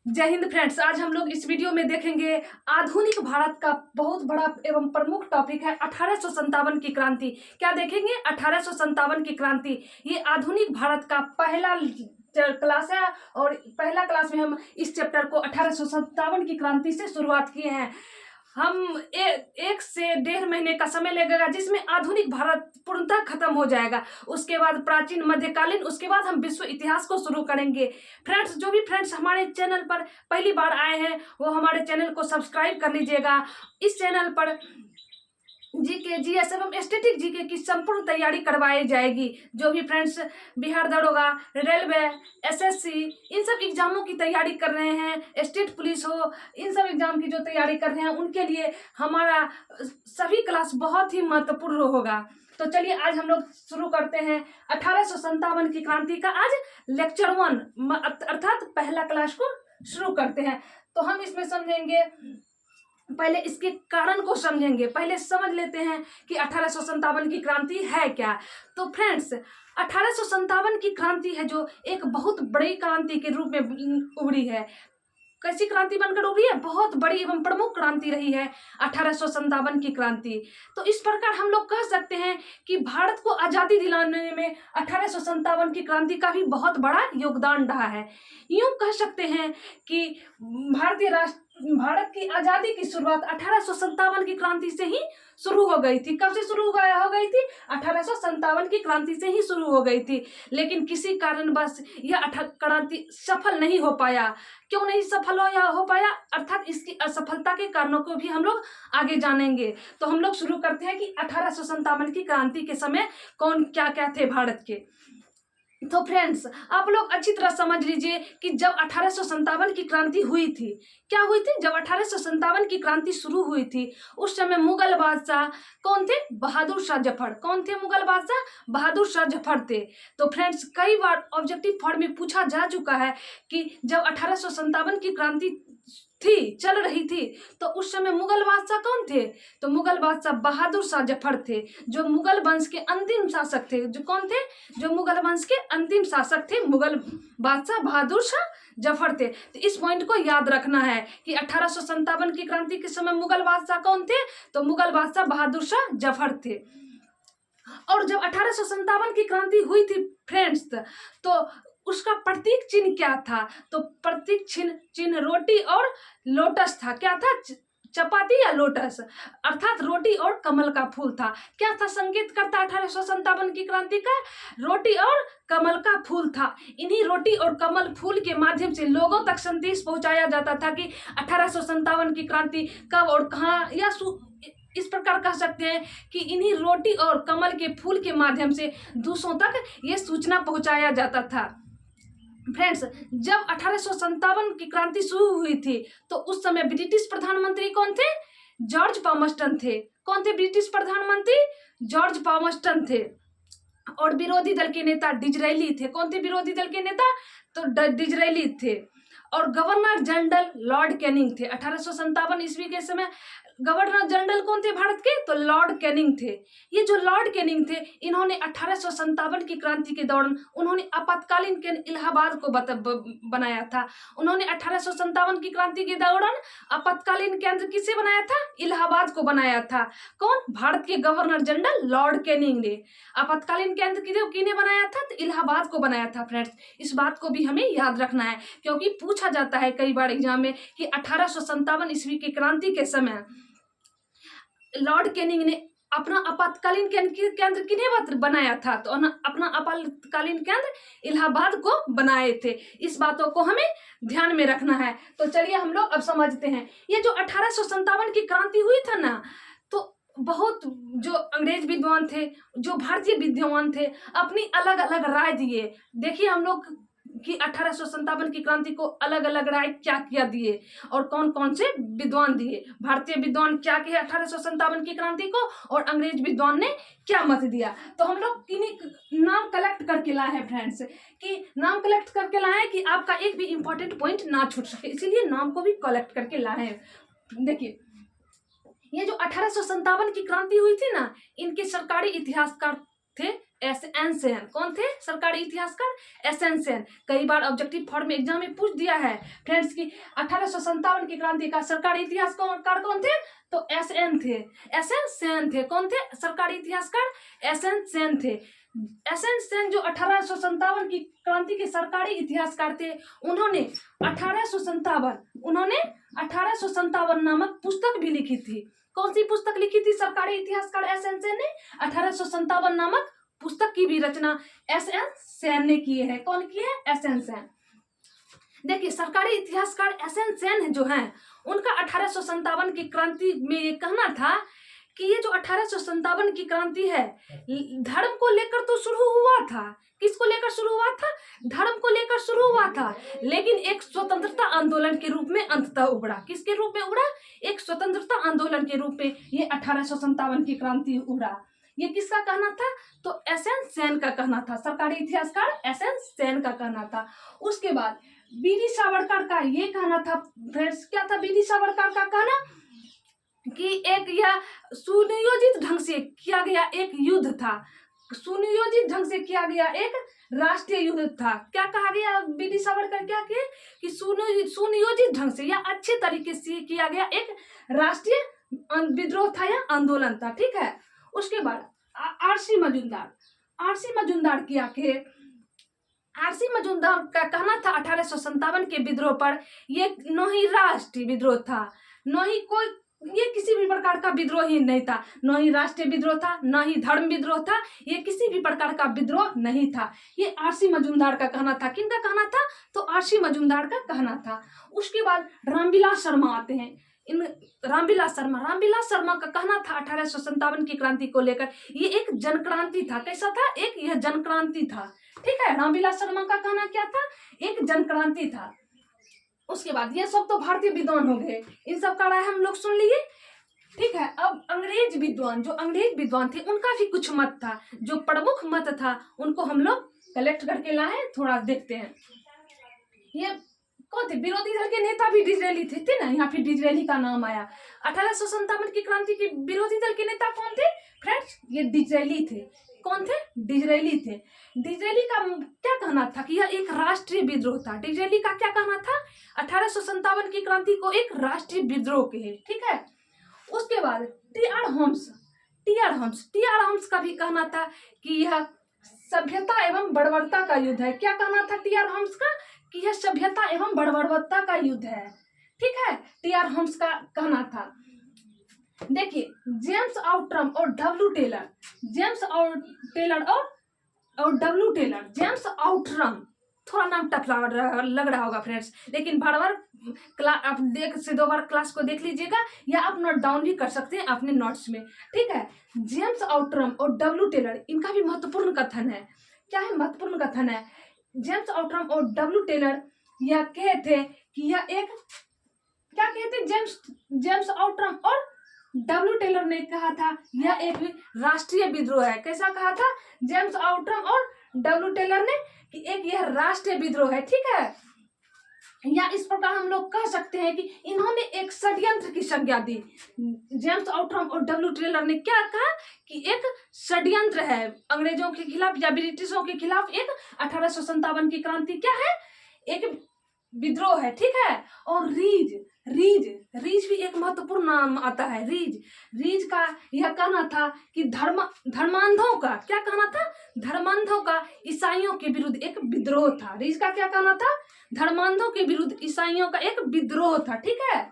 जय हिंद फ्रेंड्स। आज हम लोग इस वीडियो में देखेंगे आधुनिक भारत का बहुत बड़ा एवं प्रमुख टॉपिक है 1857 की क्रांति। क्या देखेंगे? 1857 की क्रांति। ये आधुनिक भारत का पहला क्लास है और पहला क्लास में हम इस चैप्टर को 1857 की क्रांति से शुरुआत किए हैं। हम एक से 1.5 महीने का समय लगेगा जिसमें आधुनिक भारत पूर्णतः खत्म हो जाएगा। उसके बाद प्राचीन, मध्यकालीन, उसके बाद हम विश्व इतिहास को शुरू करेंगे। फ्रेंड्स, जो भी फ्रेंड्स हमारे चैनल पर पहली बार आए हैं वो हमारे चैनल को सब्सक्राइब कर लीजिएगा। इस चैनल पर जीके, जीएस एवं स्टैटिक जीके की संपूर्ण तैयारी करवाई जाएगी। जो भी फ्रेंड्स बिहार दरोगा, रेलवे, एसएससी, इन सब एग्जामों की तैयारी कर रहे हैं, स्टेट पुलिस हो, इन सब एग्जाम की जो तैयारी कर रहे हैं उनके लिए हमारा सभी क्लास बहुत ही महत्वपूर्ण होगा। तो चलिए आज हम लोग शुरू करते हैं 1857 की क्रांति का आज लेक्चर 1 अर्थात पहला क्लास को शुरू करते हैं। तो हम इसमें समझेंगे, पहले इसके कारण को समझेंगे। पहले समझ लेते हैं कि 1857 की क्रांति है क्या। तो फ्रेंड्स, 1857 की क्रांति है जो एक बहुत बड़ी क्रांति के रूप में उभरी है। कैसी क्रांति बनकर उभरी है? बहुत बड़ी एवं प्रमुख क्रांति रही है 1857 की क्रांति। तो इस प्रकार हम लोग कह सकते हैं कि भारत को आजादी दिलाने में 1857 की क्रांति का भी बहुत बड़ा योगदान रहा है। यूं कह सकते हैं कि भारत की आजादी की शुरुआत 1857 की क्रांति से ही शुरू हो गई थी। कब से शुरू हो गई थी? 1857 की क्रांति से ही शुरू हो गई थी। लेकिन किसी कारणवश यह क्रांति सफल नहीं हो पाया। क्यों नहीं सफल हो पाया अर्थात इसकी असफलता के कारणों को भी हम लोग आगे जानेंगे। तो हम लोग शुरू करते हैं कि 1857 की क्रांति के समय कौन क्या क्या थे भारत के। तो फ्रेंड्स, आप लोग अच्छी तरह समझ लीजिए कि जब 1857 की क्रांति हुई थी, क्या हुई थी? जब 1857 की क्रांति शुरू हुई थी उस समय मुगल बादशाह कौन थे? बहादुर शाह जफर। कौन थे मुगल बादशाह? बहादुर शाह जफर थे। तो फ्रेंड्स, कई बार ऑब्जेक्टिव फॉर्म में पूछा जा चुका है कि जब 1857 की क्रांति चल रही थी तो उस समय मुगल बादशाह कौन थे? तो मुगल बादशाह बहादुर शाह जफर थे, जो मुगल वंश के अंतिम शासक थे। जो कौन थे? जो मुगल वंश के अंतिम शासक थे, मुगल बादशाह बहादुर शाह जफर थे। तो इस पॉइंट को याद रखना है कि 1857 की क्रांति के समय मुगल बादशाह कौन थे? तो मुगल बादशाह बहादुर शाह जफर थे। और जब 1857 की क्रांति हुई थी फ्रेंड्स, तो उसका प्रतीक चिन्ह क्या था? तो प्रतीक चिन्ह रोटी और लोटस था। क्या था? चपाती या लोटस, अर्थात रोटी और कमल का फूल था। क्या था? संकेत करता 1857 की क्रांति का रोटी और कमल का फूल था। इन्हीं रोटी और कमल फूल के माध्यम से लोगों तक संदेश पहुंचाया जाता था कि 1857 की क्रांति कब और कहाँ, या इस प्रकार कह सकते हैं कि इन्हीं रोटी और कमल के फूल के माध्यम से दूसरों तक ये सूचना पहुंचाया जाता था। फ्रेंड्स, जब 1857 की क्रांति शुरू हुई थी तो उस समय ब्रिटिश प्रधानमंत्री कौन थे? जॉर्ज पामस्टन थे। कौन थे ब्रिटिश प्रधानमंत्री? जॉर्ज पामस्टन थे। और विरोधी दल के नेता डिजरेली थे। कौन थे विरोधी दल के नेता? तो डिजरेली थे। और गवर्नर जनरल लॉर्ड कैनिंग थे। 1857 ईस्वी के समय गवर्नर जनरल कौन थे भारत के? तो लॉर्ड कैनिंग थे। ये जो लॉर्ड कैनिंग थे, इन्होंने 1857 की क्रांति के दौरान उन्होंने आपातकालीन केंद्र इलाहाबाद को बनाया था। उन्होंने 1857 की क्रांति के दौरान आपातकालीन केंद्र किसे बनाया था? इलाहाबाद को बनाया था। कौन? भारत के गवर्नर जनरल लॉर्ड कैनिंग ने आपातकालीन केंद्र किन्हें बनाया था? तो इलाहाबाद को बनाया था। फ्रेंड्स, इस बात को भी हमें याद रखना है क्योंकि पूछा जाता है कई बार एग्जाम में कि 1857 ईस्वी की क्रांति के समय लॉर्ड कैनिंग ने अपना आपातकालीन केंद्र किन्हें बनाया था? तो अपना आपातकालीन केंद्र इलाहाबाद को बनाए थे। इस बातों को हमें ध्यान में रखना है। तो चलिए हम लोग अब समझते हैं। ये जो 1857 की क्रांति हुई था ना, तो बहुत जो अंग्रेज विद्वान थे, जो भारतीय विद्वान थे, अपनी अलग अलग राय दिए। देखिए हम लोग कि 1857 की क्रांति को अलग अलग राय क्या क्या दिए और कौन कौन से विद्वान दिए। भारतीय विद्वान क्या कहे 1857 की क्रांति को और अंग्रेज विद्वान ने क्या मत दिया। तो हम लोग किन्हीं नाम कलेक्ट करके लाए हैं फ्रेंड्स, कि नाम कलेक्ट करके लाए हैं कि आपका एक भी इंपॉर्टेंट पॉइंट ना छूट सके, इसीलिए नाम को भी कलेक्ट करके लाए हैं। देखिए, ये जो 1857 की क्रांति हुई थी ना, इनके सरकारी इतिहासकार थे एस.एन. सेन। कौन थे सरकारी इतिहासकार? एस.एन. सेन। कई बार ऑब्जेक्टिव फॉर्म में एग्जाम में पूछ दिया है फ्रेंड्स की 1857 की क्रांति का सरकारी इतिहासकार कौन थे? तो एस.एन. थे, एस.एन. सेन थे। कौन थे सरकारी इतिहासकार? एस.एन. सेन थे। एस.एन. सेन जो 1857 की क्रांति के सरकारी इतिहासकार थे, उन्होंने 1857 नामक पुस्तक भी लिखी थी। कौन सी पुस्तक लिखी थी सरकारी इतिहासकार एस.एन. सेन ने? 1857 नामक पुस्तक की भी रचना एस.एन. सेन ने की है। कौन की है? एस.एन. सेन। देखिए सरकारी इतिहासकार एस.एन. सेन जो हैं, उनका 1857 की क्रांति में ये कहना था कि ये जो 1857 की क्रांति है, धर्म को लेकर तो शुरू हुआ था। किसको लेकर शुरू हुआ था? धर्म को लेकर शुरू हुआ था, लेकिन एक स्वतंत्रता आंदोलन के रूप में अंततः उभरा। किसके रूप में उभरा? एक स्वतंत्रता आंदोलन के रूप में ये 1857 की क्रांति उभरा। ये किसका कहना था? तो एस.एन. सेन का कहना था, सरकारी इतिहासकार एस.एन. सेन का कहना था। उसके बाद बी.डी. सावरकर का ये कहना था फ्रेंड्स। क्या था बी.डी. सावरकर का कहना? कि एक यह सुनियोजित ढंग से किया गया एक युद्ध था, सुनियोजित ढंग से किया गया एक राष्ट्रीय युद्ध था। क्या कहा गया बी.डी. सावरकर? क्या किए कि सुनियोजित ढंग से या अच्छे तरीके से किया गया एक राष्ट्रीय विद्रोह था या आंदोलन था। ठीक है। उसके बाद आर.सी. मजूमदार क्या किए? आर.सी. मजूमदार का कहना था 1857 के विद्रोह पर, ये न ही राष्ट्रीय विद्रोह था, न ही कोई ये किसी भी प्रकार का विद्रोह ही नहीं था, न ही राष्ट्रीय विद्रोह था, न ही धर्म विद्रोह था, ये किसी भी प्रकार का विद्रोह नहीं था। ये आर.सी. मजूमदार का कहना था। किनका कहना था? तो आर.सी. मजूमदार का कहना था। उसके बाद रामविलास शर्मा आते हैं। इन रामविलास शर्मा का कहना था 1857 की क्रांति को लेकर, ये एक जनक्रांति था। कैसा था? एक यह जनक्रांति था। ठीक है। रामविलास शर्मा का कहना क्या था? एक जनक्रांति था। उसके बाद ये सब तो भारतीय विद्वान हो गए, इन सब का राय हम लोग सुन लिए। ठीक है। अब अंग्रेज विद्वान थे, उनका भी कुछ मत था। जो प्रमुख मत था उनको हम लोग कलेक्ट करके लाए, थोड़ा देखते हैं। ये कौन थे? विरोधी दल के नेता भी डिजरेली थे ना, यहाँ पे डिजरेली का नाम आया। 1857 की क्रांति के विरोधी दल के नेता कौन थे फ्रेंड्स? ये डिजरेली थे। कौन थे? डिजरेली थे। डिजरेली का क्या कहना था कि यह एक राष्ट्रीय विद्रोह था। डिजरेली का क्या कहना था? 1857 की क्रांति को एक राष्ट्रीय विद्रोह कहे। ठीक है। उसके बाद टी.आर. होम्स का भी कहना था कि यह सभ्यता एवं बर्बरता का युद्ध है। क्या कहना था टी.आर. होम्स का? कि यह सभ्यता एवं बर्बरता का युद्ध है। ठीक है। टी.आर. होम्स का कहना था। देखिए जेम्स आउटरम और डब्ल्यू टेलर, जेम्स आउटरम, थोड़ा नाम टफ लग रहा होगा फ्रेंड्स, लेकिन बार बार आप से 2 बार क्लास को देख लीजिएगा, या आप नोट डाउन भी कर सकते हैं अपने नोट्स में। ठीक है। जेम्स आउटरम और डब्ल्यू टेलर, इनका भी महत्वपूर्ण कथन है। क्या है? महत्वपूर्ण कथन है। जेम्स आउटरम और डब्ल्यू टेलर यह कहे थे कि यह एक, क्या कहते? जेम्स आउटरम और डब्ल्यू टेलर ने कहा था यह एक राष्ट्रीय विद्रोह है। कैसा कहा था जेम्स आउटरम और डब्ल्यू टेलर ने? कि एक यह राष्ट्रीय विद्रोह है। ठीक है। या इस प्रकार हम लोग कह सकते हैं कि इन्होंने एक षड्यंत्र की संज्ञा दी। जेम्स आउटरम और डब्ल्यू टेलर ने क्या कहा कि एक षड्यंत्र है अंग्रेजों के खिलाफ या ब्रिटिशों के खिलाफ। एक 1857 की क्रांति क्या है? एक विद्रोह है। ठीक है। और रीज भी एक महत्वपूर्ण नाम आता है। रीज का यह कहना था कि धर्मांधों का, क्या कहना था? धर्मांधों का ईसाइयों के विरुद्ध एक विद्रोह था। रीज का क्या कहना था? धर्मांधों के विरुद्ध ईसाइयों का एक विद्रोह था। ठीक है।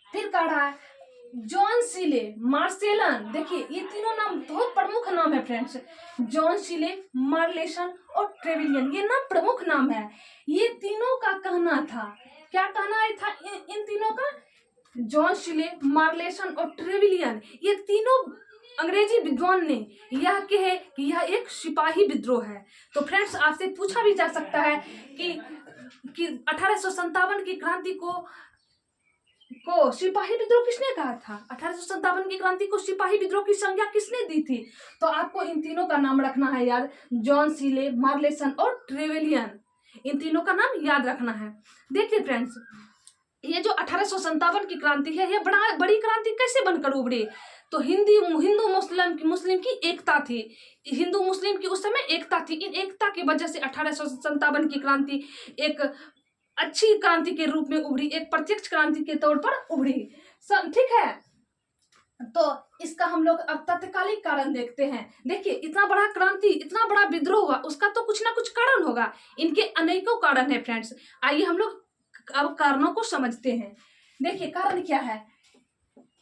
फिर कह रहा है जॉन सीले, मार्सेलन। देखिए ये तीनों नाम बहुत प्रमुख नाम है फ्रेंड्स। जॉन सीले, मार्लेसन और ट्रेविलियन, ये नाम प्रमुख नाम है। ये तीनों का कहना था, क्या कहना था इन तीनों का? जॉन सीले, मार्लेसन और ट्रेविलियन, ये तीनों अंग्रेजी विद्वान ने यह कहे कि यह एक सिपाही विद्रोह है। तो फ्रेंड्स आपसे पूछा भी जा सकता है कि 1857 की क्रांति को सिपाही विद्रोह किसने कहा था? 1857 की क्रांति को सिपाही विद्रोह की संज्ञा किसने दी थी? तो आपको इन तीनों का नाम रखना है याद। जॉन सीले, मार्लेसन और ट्रेविलियन, इन तीनों का नाम याद रखना है। देखिए फ्रेंड्स, ये जो 1857 की क्रांति है, यह बड़ी क्रांति कैसे बनकर उभरी? तो हिंदू मुस्लिम की एकता थी, हिंदू मुस्लिम की उस समय एकता थी। इन एकता की वजह से 1857 की क्रांति एक अच्छी क्रांति के रूप में उभरी, एक प्रत्यक्ष क्रांति के तौर पर उभरी। सब ठीक है। तो इसका हम लोग अब तत्कालिक कारण देखते हैं। देखिए, इतना बड़ा क्रांति, इतना बड़ा विद्रोह हुआ, उसका तो कुछ ना कुछ कारण होगा। इनके अनेकों कारण है फ्रेंड्स। आइए हम लोग अब कारणों को समझते हैं। देखिए कारण क्या है।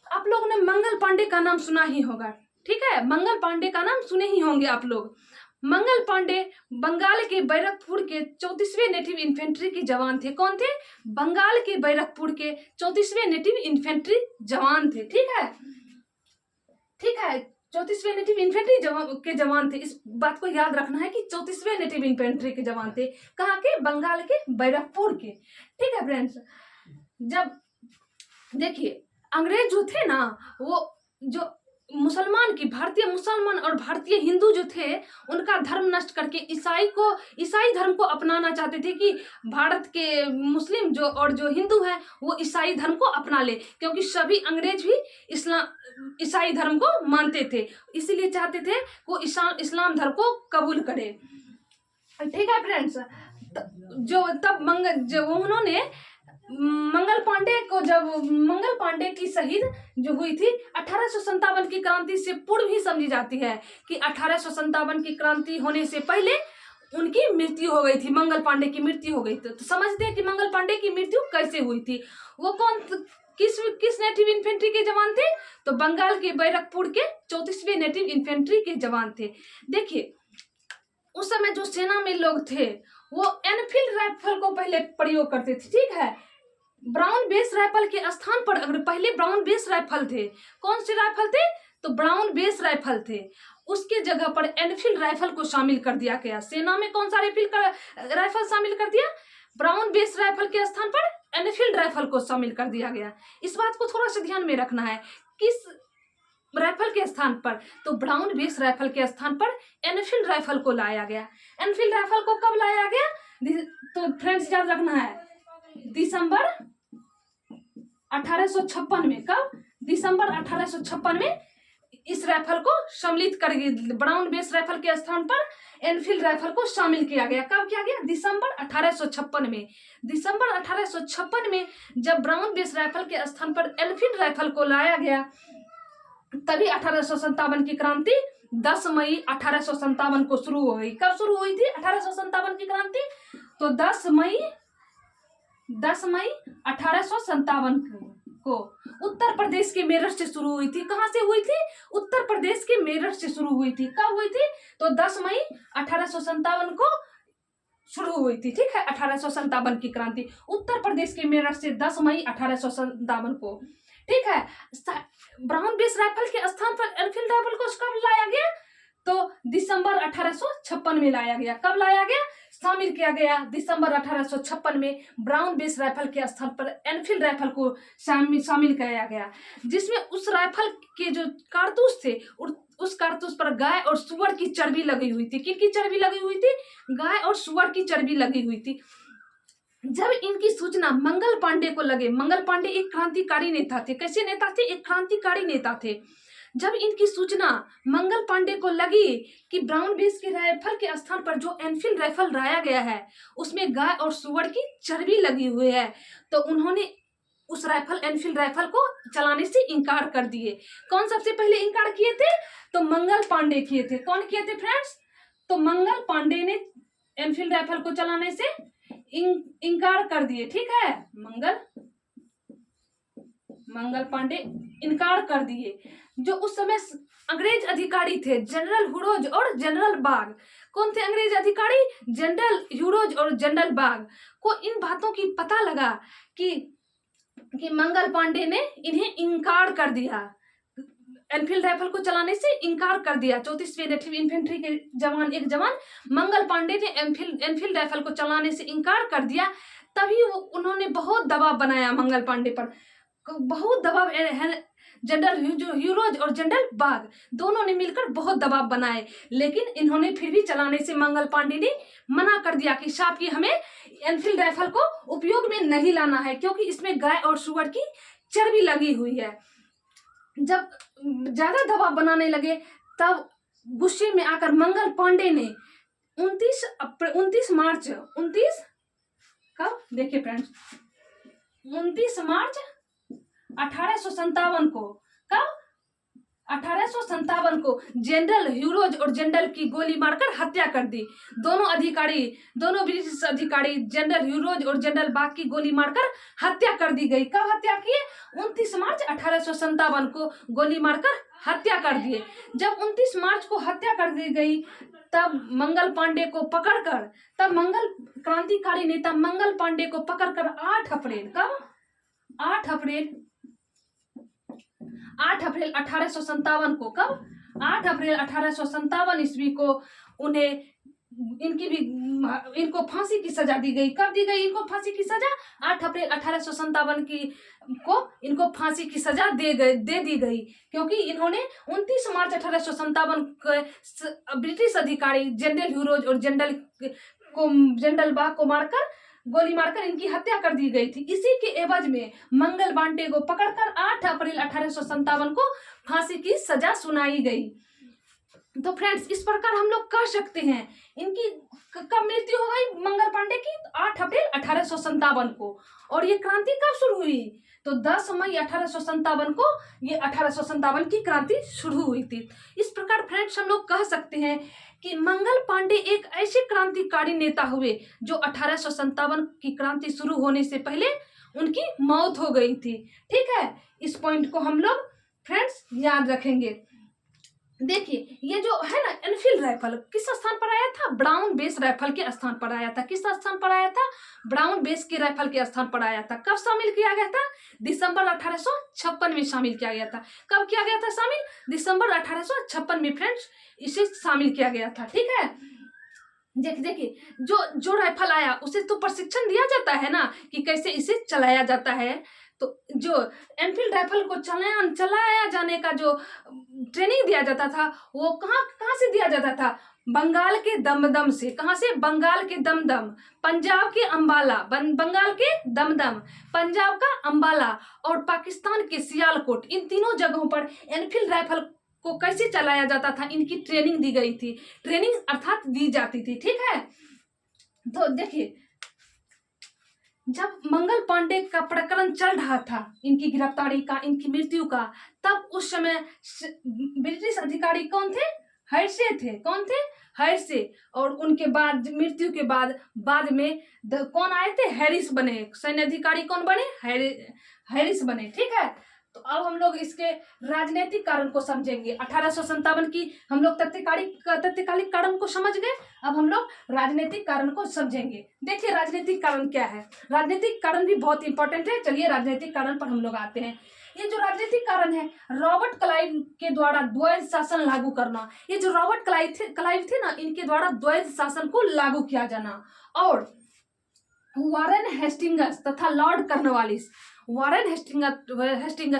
आप लोगों ने मंगल पांडे का नाम सुना ही होगा, ठीक है, मंगल पांडे का नाम सुने ही होंगे आप लोग। मंगल पांडे बंगाल के बैरकपुर के 34वें नेटिव इन्फेंट्री के जवान थे। कौन थे? बंगाल के बैरकपुर के 34वें नेटिव इन्फेंट्री जवान थे। ठीक है, ठीक है, 34वें नेटिव इन्फेंट्री के जवान थे। इस बात को याद रखना है कि 34वें नेटिव इन्फेंट्री के जवान थे। कहाँ के? बंगाल के बैरकपुर के। ठीक है फ्रेंड्स, जब देखिए अंग्रेज जो थे ना, वो जो मुसलमान की भारतीय मुसलमान और भारतीय हिंदू जो थे, उनका धर्म नष्ट करके ईसाई धर्म को अपनाना चाहते थे कि भारत के मुस्लिम जो और जो हिंदू है वो ईसाई धर्म को अपना ले, क्योंकि सभी अंग्रेज भी ईसाई धर्म को मानते थे, इसीलिए चाहते थे वो इस्लाम धर्म को कबूल करे। ठीक है फ्रेंड्स, उन्होंने मंगल पांडे की शहीद जो हुई थी 1857 की क्रांति से पूर्व ही समझी जाती है कि 1857 की क्रांति होने से पहले उनकी मृत्यु हो गई थी, मंगल पांडे की मृत्यु हो गई थी। तो समझते हैं कि मंगल पांडे की मृत्यु कैसे हुई थी। वो किस नेटिव इन्फेंट्री के जवान थे? तो बंगाल के बैरकपुर के 34वें नेटिव इन्फेंट्री के जवान थे। देखिए उस समय जो सेना में लोग थे वो एनफील्ड राइफल को पहले प्रयोग करते थे। ठीक है, ब्राउन बेस राइफल के स्थान पर अगर पहले ब्राउन बेस राइफल थे, कौन से राइफल थे? तो ब्राउन बेस राइफल थे, उसके जगह पर एनफील्ड राइफल को शामिल कर दिया गया। सेना में कौन सा राइफल शामिल कर दिया? ब्राउन बेस राइफल के स्थान पर एनफील्ड राइफल को शामिल कर दिया गया। इस बात को थोड़ा सा ध्यान में रखना है, किस राइफल के स्थान पर? तो ब्राउन बेस राइफल के स्थान पर एनफील्ड राइफल को लाया गया। एनफील्ड राइफल को कब लाया गया? तो फ्रेंड्स याद रखना है, दिसंबर 1856 में। कब? दिसंबर 1856 में इस राइफल को सम्मिलित कर ब्राउन बेस राइफल के स्थान पर एनफील्ड राइफल को शामिल किया गया। कब किया गया? दिसंबर 1856 में। दिसंबर 1856 में जब ब्राउन बेस राइफल के स्थान पर एनफील्ड राइफल को लाया गया, तभी 1857 की क्रांति 10 मई 1857 को शुरू हो गई। कब शुरू हुई थी 1857 की क्रांति? तो 10 मई 1857 को उत्तर प्रदेश के मेरठ से शुरू हुई थी। कहाँ से हुई थी? उत्तर प्रदेश के मेरठ से शुरू हुई थी। कब हुई थी? तो 10 मई 1857 को शुरू हुई थी। ठीक है, 1857 की क्रांति उत्तर प्रदेश के मेरठ से 10 मई 1857 को। ठीक है, ब्राउन बेस राइफल के स्थान पर एनफील्ड राइफल को कब लाया गया? तो दिसंबर 1856 में लाया गया। कब लाया गया? शामिल किया गया दिसंबर 1856 में ब्राउन बेस राइफल के स्थान पर एनफील्ड राइफल को शामिल किया गया, जिसमें उस राइफल के जो कारतूस थे उस कारतूस पर गाय और सुअर की चर्बी लगी हुई थी। किनकी चर्बी लगी हुई थी? गाय और सुअर की चर्बी लगी हुई थी। जब इनकी सूचना मंगल पांडे को लगे, मंगल पांडे एक क्रांतिकारी नेता थे। कैसे नेता थे? एक क्रांतिकारी नेता थे। जब इनकी सूचना मंगल पांडे को लगी कि ब्राउन बेस के राइफल के स्थान पर जो एनफील्ड राइफल लाया गया है उसमें गाय और सुअर की चर्बी लगी हुई है, तो उन्होंने उस एनफील्ड राइफल को चलाने से इनकार कर दिए। कौन सबसे पहले इनकार किए थे? तो मंगल पांडे किए थे। कौन किए थे फ्रेंड्स? तो मंगल पांडे ने एनफील्ड राइफल को चलाने से इनकार कर दिए। ठीक है, मंगल पांडे इनकार कर दिए। जो उस समय अंग्रेज अधिकारी थे जनरल ह्यूरोज और जनरल बाग। कौन थे अंग्रेज अधिकारी? जनरल ह्यूरोज और जनरल बाग को इन बातों की पता लगा कि मंगल पांडे ने इन्हें इनकार कर दिया, एनफील्ड राइफल को चलाने से इनकार कर दिया। 34वें नेटिव इन्फेंट्री के एक जवान मंगल पांडे ने एनफील्ड राइफल को चलाने से इनकार कर दिया। तभी उन्होंने बहुत दबाव बनाया मंगल पांडे पर, बहुत दबाव जनरल ह्यूरोज और जनरल बाग दोनों ने मिलकर बहुत दबाव बनाए, लेकिन इन्होंने फिर भी चलाने से मंगल पांडे ने मना कर दिया कि साहब कि हमें एनफील्ड राइफल को उपयोग में नहीं लाना है, क्योंकि इसमें गाय और सुअर की चर्बी लगी हुई है। जब ज्यादा दबाव बनाने लगे तब गुस्से में आकर मंगल पांडे ने 29 मार्च कब देखिए फ्रेंड्स 29 मार्च 1857 को, कब 1857 को जनरल ह्यूरोज और जनरल की गोली मारकर हत्या कर दी। दोनों ब्रिटिश अधिकारी जनरल ह्यूरोज और जनरल बाग की गोली मारकर हत्या कर दी गई। कब हत्या किए? 29 मार्च 1857 को गोली मारकर हत्या कर दिए। जब 29 मार्च को हत्या कर दी गई तब मंगल पांडे को पकड़कर, तब मंगल क्रांतिकारी नेता मंगल पांडे को पकड़कर 8 अप्रैल, कब 8 अप्रैल 1857 को, कब 8 अप्रैल 1857 ईस्वी को उन्हें इनको फांसी की सजा दी गई। कब दी गई इनको फांसी की सजा? 8 अप्रैल 1857 को इनको फांसी की सजा दे दी गई, क्योंकि इन्होंने 29 मार्च 1857 को ब्रिटिश अधिकारी जनरल ह्यूरोज और जनरल बाग को गोली मारकर इनकी हत्या कर दी गई थी। इसी के एवज में मंगल पांडे को पकड़कर 8 अप्रैल 1857 को फांसी की सजा सुनाई गई। तो फ्रेंड्स, इस प्रकार हम लोग कह सकते हैं इनकी कब मृत्यु हो गई मंगल पांडे की? 8 अप्रैल 1857 को। और ये क्रांति कब शुरू हुई? तो 10 मई 1857 को ये 1857 की क्रांति शुरू हुई थी। इस प्रकार फ्रेंड्स हम लोग कह सकते हैं कि मंगल पांडे एक ऐसे क्रांतिकारी नेता हुए जो 1857 की क्रांति शुरू होने से पहले उनकी मौत हो गई थी। ठीक है, इस पॉइंट को हम लोग फ्रेंड्स याद रखेंगे। देखिए, ये जो है ना एनफील्ड राइफल किस स्थान पर आया था? ब्राउन बेस राइफल के स्थान पर आया था। किस स्थान पर आया था? ब्राउन बेस के राइफल के स्थान पर आया था। कब शामिल किया गया था? दिसंबर 1856 में शामिल किया गया था। कब किया गया था शामिल? दिसंबर 1856 में फ्रेंड्स इसे शामिल किया गया था। ठीक है, देखिए जो राइफल आया उसे तो प्रशिक्षण दिया जाता है ना कि कैसे इसे चलाया जाता है। तो जो एनफील्ड राइफल को चलाया जाने का जो ट्रेनिंग दिया जाता था वो कहाँ से दिया जाता था? बंगाल के दमदम से। कहाँ से? बंगाल के दमदम, पंजाब के अंबाला, बंगाल के दमदम, पंजाब का अंबाला और पाकिस्तान के सियालकोट, इन तीनों जगहों पर एनफील्ड राइफल को कैसे चलाया जाता था इनकी ट्रेनिंग दी गई थी। ट्रेनिंग अर्थात दी जाती थी। ठीक है, तो देखिए जब मंगल पांडे का प्रकरण चल रहा था, इनकी गिरफ्तारी का, इनकी मृत्यु का, तब उस समय ब्रिटिश अधिकारी कौन थे? हर्षे थे। कौन थे? हर्षे। और उनके बाद मृत्यु के बाद में कौन आए थे? हैरिस बने। सैन्य अधिकारी कौन बने? हैरिस बने। ठीक है, तो अब हम लोग इसके राजनीतिक कारण को समझेंगे। 1857 की हम लोग तत्कालिक कारण को समझ गए। अब हम लोग राजनीतिक कारण को समझेंगे। देखिए राजनीतिक कारण क्या है। राजनीतिक कारण भी बहुत इंपॉर्टेंट है। चलिए राजनीतिक कारण पर हम लोग आते हैं। ये जो राजनीतिक कारण है, रॉबर्ट क्लाइव के द्वारा द्वैध शासन लागू करना। ये जो रॉबर्ट क्लाइव थे ना, इनके द्वारा द्वैध शासन को लागू किया जाना। और वारेन हेस्टिंग्स तथा लॉर्ड कॉर्नवालिस,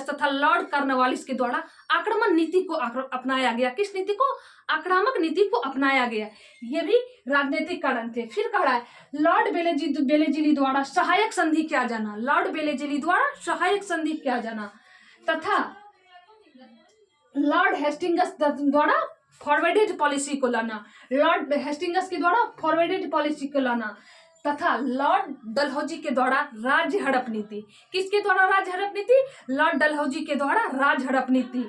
तथा लॉर्ड कॉर्नवालिस के द्वारा आक्रामक नीति को अपनाया गया। किस नीति को? आक्रामक नीति को अपनाया गया। ये भी राजनीतिक कारण थे। फिर कह रहा है लॉर्ड बेलेजिली द्वारा सहायक संधि किया जाना। लॉर्ड बेलेजिली द्वारा सहायक संधि किया जाना तथा लॉर्ड हेस्टिंग्स द्वारा फॉरवर्डेड पॉलिसी को लाना। लॉर्ड हेस्टिंग्स के द्वारा फॉरवर्डेड पॉलिसी को लाना तथा लॉर्ड डलहौजी के द्वारा राज्य हड़प नीति। किसके द्वारा राज्य हड़प नीति? लॉर्ड डलहौजी के द्वारा राज्य हड़प नीति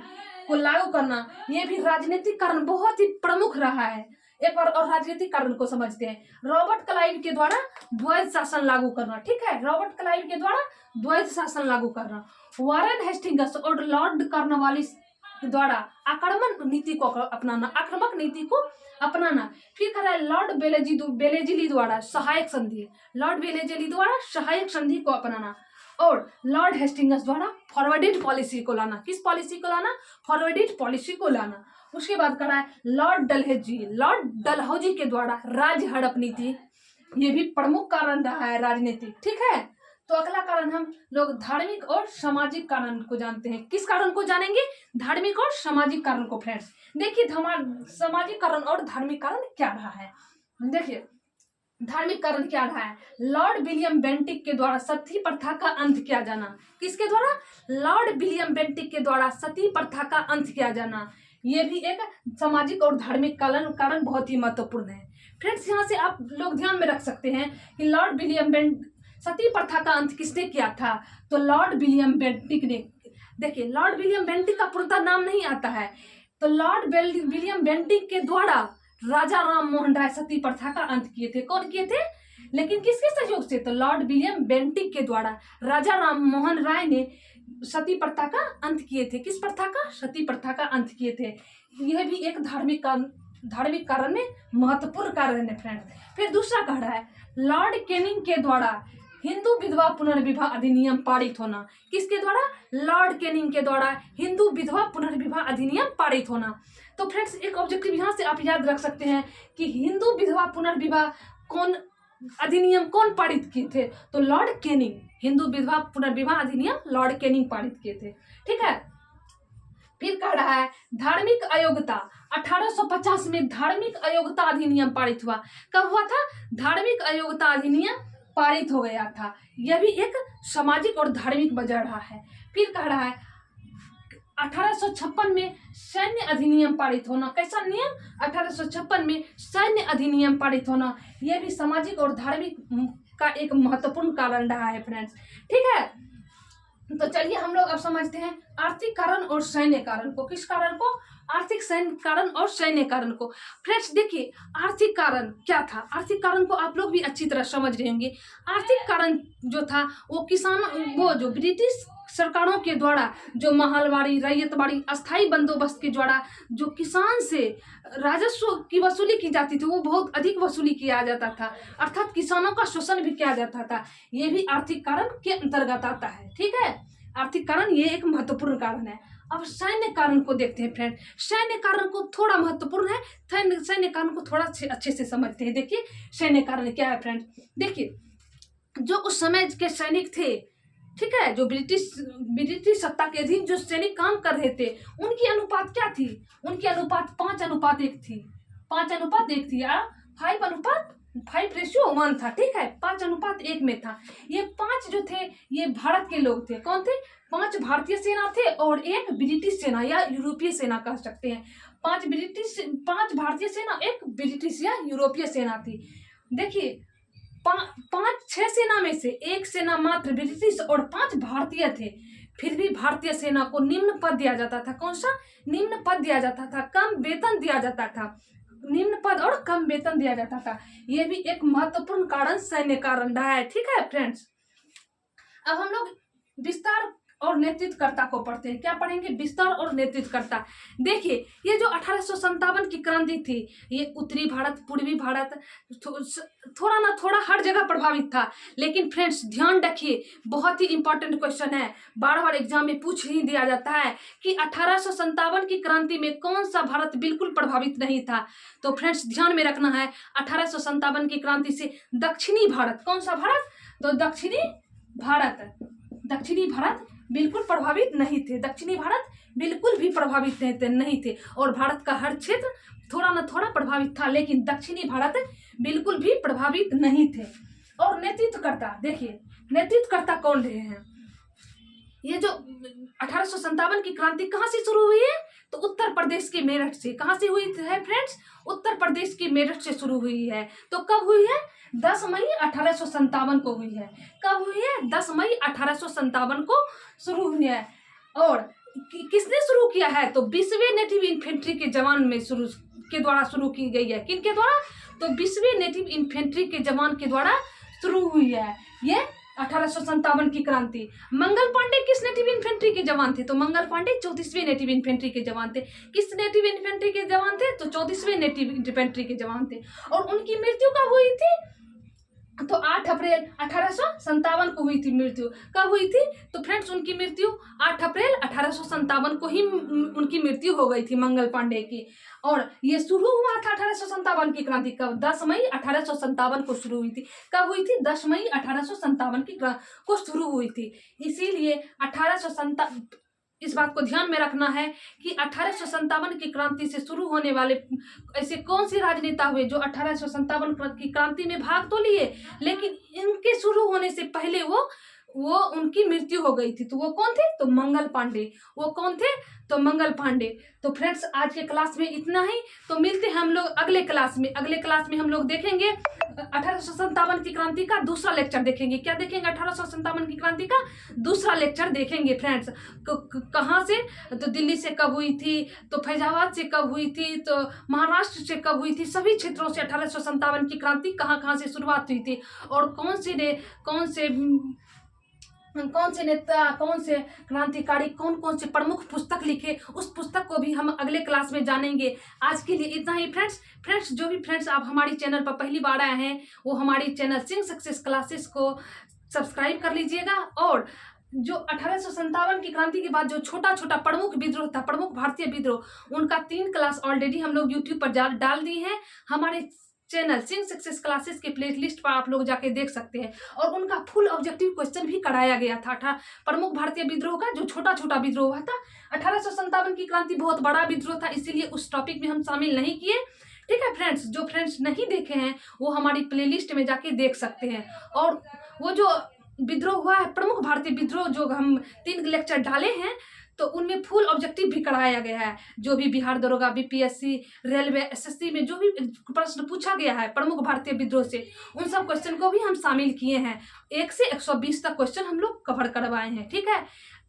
को लागू करना। ये भी राजनीतिक कारण बहुत ही प्रमुख रहा है। एक बार और राजनीतिक कारण को समझते हैं। रॉबर्ट क्लाइव के द्वारा द्वैध शासन लागू करना। ठीक है, रॉबर्ट क्लाइव के द्वारा द्वैध शासन लागू करना। वारेन हेस्टिंग्स और लॉर्ड कॉर्नवालिस के द्वारा आक्रामक नीति को अपनाना। फिर कह रहा है लॉर्ड बेलेजिली द्वारा सहायक संधि। लॉर्ड बेलेजिली द्वारा सहायक संधि को अपनाना और लॉर्ड हेस्टिंग्स द्वारा फॉरवर्डेड पॉलिसी को लाना। किस पॉलिसी को लाना? फॉरवर्डेड पॉलिसी को लाना। उसके बाद कह रहा है लॉर्ड डलहौजी के द्वारा राज्य हड़प नीति। ये भी प्रमुख कारण रहा है राजनीतिक। ठीक है, तो अगला कारण हम लोग धार्मिक और सामाजिक कारण को जानते हैं। किस कारण को जानेंगे? धार्मिक और सामाजिक कारण को। फ्रेंड्स देखिए हमारा सामाजिक कारण और धार्मिक कारण क्या रहा है। देखिए धार्मिक कारण क्या रहा है? लॉर्ड विलियम बेंटिक के द्वारा सती प्रथा का अंत किया जाना। किसके द्वारा? लॉर्ड विलियम बेंटिक के द्वारा सती प्रथा का अंत किया जाना। ये भी एक सामाजिक और धार्मिक कारण बहुत ही महत्वपूर्ण है। फ्रेंड्स यहाँ से आप लोग ध्यान में रख सकते हैं कि लॉर्ड विलियम सती प्रथा का अंत किसने किया था? तो लॉर्ड विलियम बेंटिक ने। देखिए लॉर्ड विलियम बेंटिक का पूरा नाम नहीं आता है, तो लॉर्ड विलियम बेंटिक के द्वारा राजा राम मोहन राय सती प्रथा का अंत किए थे। कौन किए थे? लेकिन किसके सहयोग से? तो लॉर्ड विलियम बेंटिक के द्वारा राजा राम मोहन राय ने सती प्रथा का अंत किए थे। किस प्रथा का? सती प्रथा का अंत किए थे। यह भी एक धार्मिक कारण में महत्वपूर्ण कारण है फ्रेंड्स। फिर दूसरा कह रहा है लॉर्ड कैनिंग के द्वारा हिंदू विधवा पुनर्विवाह अधिनियम पारित होना। किसके द्वारा? लॉर्ड कैनिंग के द्वारा हिंदू विधवा पुनर्विवाह अधिनियम पारित होना। तो फ्रेंड्स एक ऑब्जेक्टिव यहाँ से आप याद रख सकते हैं कि हिंदू विधवा पुनर्विवाह अधिनियम कौन पारित किए थे? तो लॉर्ड कैनिंग। हिंदू विधवा पुनर्विवाह अधिनियम लॉर्ड कैनिंग पारित किए थे। ठीक है। फिर कह रहा है धार्मिक अयोग्यता। 1850 में धार्मिक अयोग्यता अधिनियम पारित हुआ। कब हुआ था? धार्मिक अयोग्यता अधिनियम पारित हो गया था। यह भी एक सामाजिक और धार्मिक वजह रहा है। फिर कह रहा है 1856 में सैन्य अधिनियम पारित होना। कैसा नियम? 1856 में सैन्य अधिनियम पारित होना। यह भी सामाजिक और धार्मिक का एक महत्वपूर्ण कारण रहा है फ्रेंड्स। ठीक है। तो चलिए हम लोग अब समझते हैं आर्थिक कारण और सैन्य कारण को। किस कारण को? आर्थिक कारण और सैन्य कारण को। फ्रेंड्स देखिए आर्थिक कारण क्या था? आर्थिक कारण को आप लोग भी अच्छी तरह समझ रहे होंगे। आर्थिक कारण जो था वो जो ब्रिटिश सरकारों के द्वारा जो महलवाड़ी, रैयतवाड़ी, अस्थायी बंदोबस्त के द्वारा जो किसान से राजस्व की वसूली की जाती थी वो बहुत अधिक वसूली किया जाता था, अर्थात किसानों का शोषण भी किया जाता था। ये भी आर्थिक कारण के अंतर्गत आता है। ठीक है। आर्थिक कारण ये एक महत्वपूर्ण कारण है। अब सैन्य कारण को देखते हैं फ्रेंड। सैन्य कारण को थोड़ा महत्वपूर्ण है, सैन्य कारण को थोड़ा अच्छे से समझते हैं। देखिए सैन्य कारण क्या है फ्रेंड। देखिए जो उस समय के सैनिक थे, ठीक है, जो ब्रिटिश सत्ता के अधीन जो सैनिक काम कर रहे थे, उनकी अनुपात क्या थी? उनकी अनुपात 5:1 थी। 5:1 थी या 5:5:1 था। ठीक है, 5:1 में था। ये 5 जो थे ये भारत के लोग थे। कौन थे? 5 भारतीय सेना थे और एक ब्रिटिश सेना या यूरोपीय सेना कह सकते हैं। 5 भारतीय सेना, एक ब्रिटिश या यूरोपीय सेना थी। देखिए 5-6 सेना में से एक सेना मात्र ब्रिटिश और 5 भारतीय थे। फिर भी भारतीय सेना को निम्न पद दिया जाता था। कौन सा? निम्न पद दिया जाता था, कम वेतन दिया जाता था। निम्न पद और कम वेतन दिया जाता था। यह भी एक महत्वपूर्ण कारण सैन्य कारण रहा है। ठीक है फ्रेंड्स। अब हम लोग विस्तार और नेतृत्वकर्ता को पढ़ते हैं। क्या पढ़ेंगे? विस्तार और नेतृत्वकर्ता। देखिए ये जो 1857 की क्रांति थी, ये उत्तरी भारत, पूर्वी भारत, थोड़ा ना थोड़ा हर जगह प्रभावित था। लेकिन फ्रेंड्स ध्यान रखिए, बहुत ही इंपॉर्टेंट क्वेश्चन है, बार बार एग्जाम में पूछ ही दिया जाता है कि 1857 की क्रांति में कौन सा भारत बिल्कुल प्रभावित नहीं था। तो फ्रेंड्स ध्यान में रखना है 1857 की क्रांति से दक्षिणी भारत, कौन सा भारत? तो दक्षिणी भारत बिल्कुल प्रभावित नहीं थे। दक्षिणी भारत बिल्कुल भी प्रभावित नहीं थे और भारत का हर क्षेत्र थोड़ा ना थोड़ा प्रभावित था, लेकिन दक्षिणी भारत बिल्कुल भी प्रभावित नहीं थे। और नेतृत्वकर्ता, देखिए नेतृत्वकर्ता कौन रहे हैं? ये जो 1857 की क्रांति कहाँ से शुरू हुई है? तो उत्तर प्रदेश के मेरठ से। कहाँ से हुई है फ्रेंड्स? उत्तर प्रदेश के मेरठ से शुरू हुई है। तो कब हुई है? 10 मई 1857 को हुई है। कब हुई है? 10 मई 1857 को शुरू हुई है। और किसने शुरू किया है? तो 20वें नेटिव इन्फेंट्री के जवान के द्वारा शुरू की गई है। किनके द्वारा? तो 20वें नेटिव इन्फेंट्री के जवान के द्वारा शुरू हुई है ये 1857 की क्रांति। मंगल पांडे किस नेटिव इन्फेंट्री के जवान थे? तो मंगल पांडे 34वें नेटिव इन्फेंट्री के जवान थे। किस नेटिव इन्फेंट्री के जवान थे? तो 34वें नेटिव इन्फेंट्री के जवान थे। और उनकी मृत्यु कब हुई थी? तो 8 अप्रैल 1857 को हुई थी मृत्यु। कब हुई थी? तो फ्रेंड्स उनकी मृत्यु 8 अप्रैल 1857 को ही उनकी मृत्यु हो गई थी, मंगल पांडे की। और ये शुरू हुआ था 1857 की क्रांति कब? 10 मई 1857 को शुरू हुई थी। कब हुई थी? 10 मई 1857 को शुरू हुई थी। इसीलिए 1857, इस बात को ध्यान में रखना है कि 1857 की क्रांति से शुरू होने वाले ऐसे कौन से राजनेता हुए जो 1857 की क्रांति में भाग तो लिए, लेकिन इनके शुरू होने से पहले वो उनकी मृत्यु हो गई थी। तो वो कौन थे? तो मंगल पांडे। वो कौन थे? तो मंगल पांडे। तो फ्रेंड्स आज के क्लास में इतना ही। तो मिलते हैं हम लोग अगले क्लास में। अगले क्लास में हम लोग देखेंगे 1857 की क्रांति का दूसरा लेक्चर देखेंगे। क्या देखेंगे? 1857 की क्रांति का दूसरा लेक्चर देखेंगे फ्रेंड्स। कहाँ से? तो दिल्ली से कब हुई थी, तो फैजाबाद से कब हुई थी, तो महाराष्ट्र से कब हुई थी, सभी क्षेत्रों से 1857 की क्रांति कहाँ कहाँ से शुरुआत हुई थी, और कौन से नेता, कौन से क्रांतिकारी, कौन कौन से प्रमुख पुस्तक लिखे, उस पुस्तक को भी हम अगले क्लास में जानेंगे। आज के लिए इतना ही फ्रेंड्स। जो भी फ्रेंड्स आप हमारी चैनल पर पहली बार आए हैं वो हमारी चैनल सिंह सक्सेस क्लासेस को सब्सक्राइब कर लीजिएगा। और जो 1857 की क्रांति के बाद जो छोटा छोटा प्रमुख विद्रोह था, प्रमुख भारतीय विद्रोह, उनका 3 क्लास ऑलरेडी हम लोग यूट्यूब पर डाल दिए हैं। हमारे चैनल सिंह सक्सेस क्लासेस के प्लेलिस्ट पर आप लोग जाके देख सकते हैं। और उनका फुल ऑब्जेक्टिव क्वेश्चन भी कराया गया था प्रमुख भारतीय विद्रोह का, जो छोटा छोटा विद्रोह हुआ था। 1857 की क्रांति बहुत बड़ा विद्रोह था, इसीलिए उस टॉपिक में हम शामिल नहीं किए। ठीक है फ्रेंड्स, जो फ्रेंड्स नहीं देखे हैं वो हमारी प्लेलिस्ट में जाके देख सकते हैं। और वो जो विद्रोह हुआ है, प्रमुख भारतीय विद्रोह, जो हम 3 लेक्चर डाले हैं, तो उनमें फुल ऑब्जेक्टिव भी कराया गया है। जो भी बिहार दरोगा, बीपीएससी, रेलवे, एसएससी में जो भी प्रश्न पूछा गया है प्रमुख भारतीय विद्रोह से, उन सब क्वेश्चन को भी हम शामिल किए हैं। 1 से 120 तक क्वेश्चन हम लोग कवर करवाए हैं। ठीक है,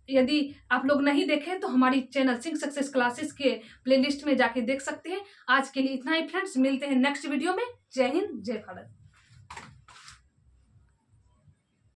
यदि आप लोग नहीं देखें तो हमारी चैनल सिंह सक्सेस क्लासेस के प्लेलिस्ट में जाके देख सकते हैं। आज के लिए इतना ही फ्रेंड्स, मिलते हैं नेक्स्ट वीडियो में। जय हिंद, जय भारत।